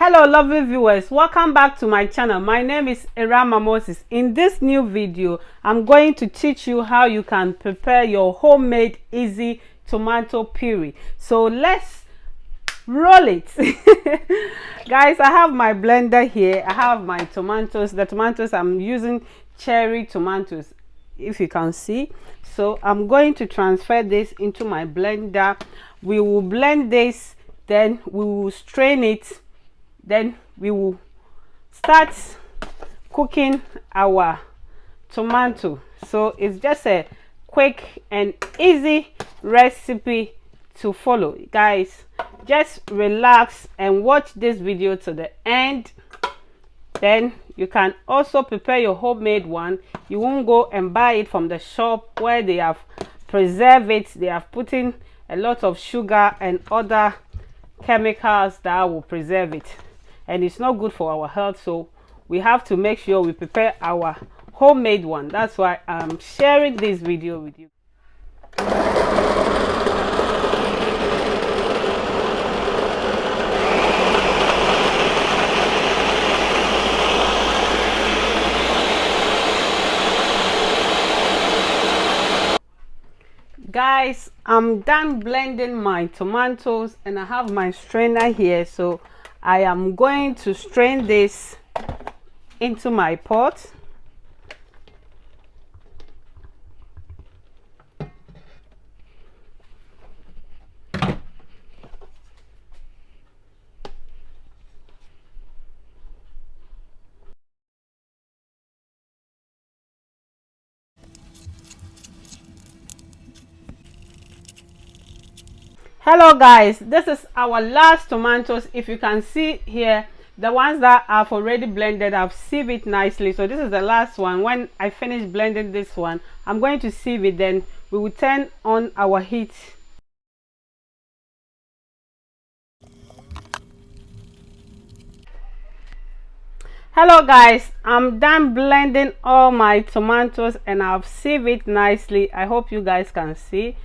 Hello lovely viewers, welcome back to my channel. My name is Irama Moses. In this new video I'm going to teach you how you can prepare your homemade easy tomato puree. So let's roll it. Guys, I have my blender here. I have my tomatoes. The tomatoes I'm using cherry tomatoes, if you can see. So I'm going to transfer this into my blender. We will blend this, then we will strain it. Then we will start cooking our tomato. So it's just a quick and easy recipe to follow. Guys, just relax and watch this video to the end. Then you can also prepare your homemade one. You won't go and buy it from the shop where they have preserved it. They have put in a lot of sugar and other chemicals that will preserve it, and it's not good for our health. So we have to make sure we prepare our homemade one. That's why I'm sharing this video with you. Guys, I'm done blending my tomatoes and I have my strainer here. So I am going to strain this into my pot. Hello guys, this is our last tomatoes. If you can see here, the ones that I've already blended, I've sieved it nicely. So this is the last one. When I finish blending this one, I'm going to sieve it, then we will turn on our heat. Hello guys, I'm done blending all my tomatoes and I've sieved it nicely. I hope you guys can see.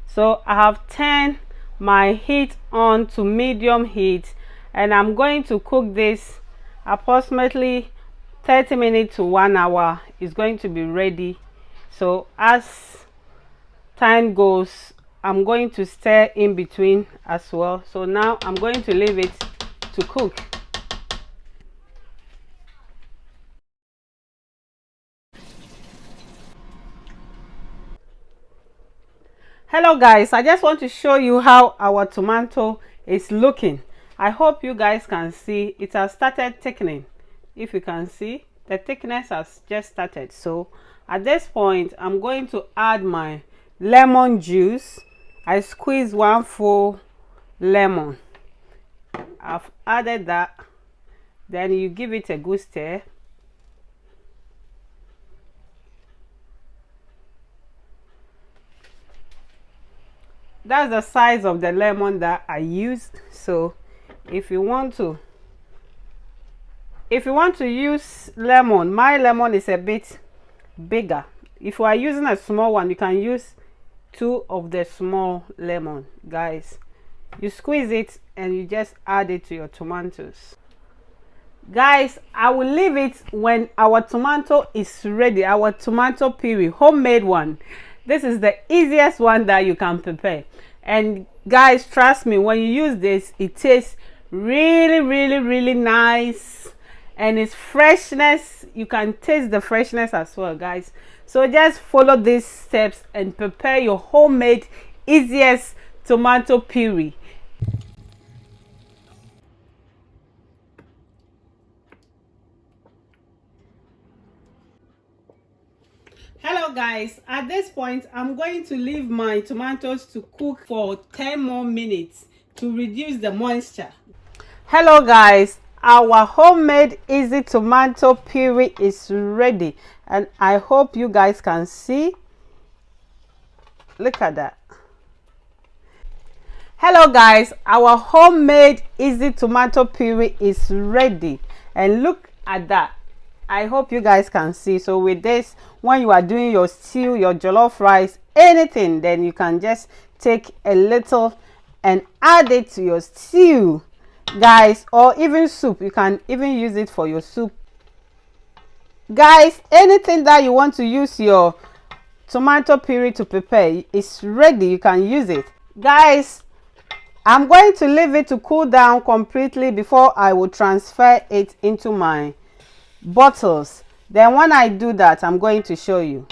So I have turned my heat on to medium heat and I'm going to cook this approximately 30 minutes to 1 hour. It's going to be ready. So as time goes, I'm going to stir in between as well. So now I'm going to leave it to cook. Hello guys, I just want to show you how our tomato is looking. I hope you guys can see it has started thickening. If you can see, the thickness has just started. So at this point I'm going to add my lemon juice. I squeeze one full lemon. I've added that. Then you give it a good stir. That's the size of the lemon that I used. So if you want to use lemon, my lemon is a bit bigger. If you are using a small one, you can use 2 of the small lemon. Guys, you squeeze it and you just add it to your tomatoes. Guys, I will leave it when our tomato is ready. Our tomato puree, homemade one. This is the easiest one that you can prepare. And guys, trust me, when you use this, it tastes really nice. And its freshness, you can taste the freshness as well, guys. So just follow these steps and prepare your homemade easiest tomato puree. Hello guys, at this point I'm going to leave my tomatoes to cook for 10 more minutes to reduce the moisture. Hello guys, our homemade easy tomato puree is ready and I hope you guys can see. Look at that. Hello guys, our homemade easy tomato puree is ready and look at that. I hope you guys can see. So with this, when you are doing your stew, your jollof rice, anything, then you can just take a little and add it to your stew. guys, or even soup. You can even use it for your soup, guys. Anything that you want to use your tomato puree to prepare is ready. You can use it, guys. I'm going to leave it to cool down completely before I will transfer it into my bottles. Then when I do that, I'm going to show you.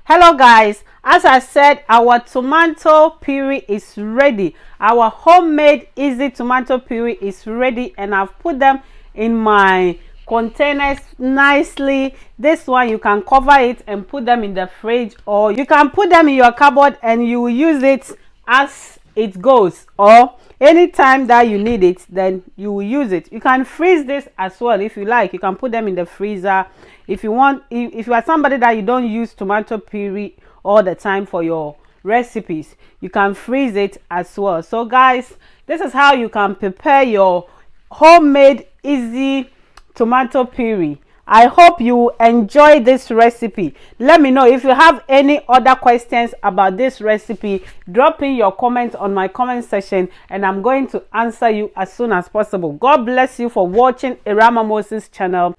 Hello guys, as I said, our tomato puree is ready. Our homemade easy tomato puree is ready, and I've put them in my containers nicely. This one you can cover it and put them in the fridge, or you can put them in your cupboard and you will use it as it goes, or anytime that you need it, then you will use it. You can freeze this as well if you like. You can put them in the freezer if you want. If you are somebody that you don't use tomato puree all the time for your recipes, you can freeze it as well. So guys, this is how you can prepare your homemade easy tomato puree. I hope you enjoy this recipe. Let me know if you have any other questions about this recipe. Drop in your comments on my comment section and I'm going to answer you as soon as possible. God bless you for watching Irama Moses channel.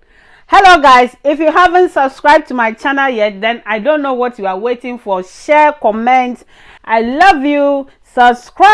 Hello guys, if you haven't subscribed to my channel yet, then I don't know what you are waiting for. Share, comment. I love you. Subscribe.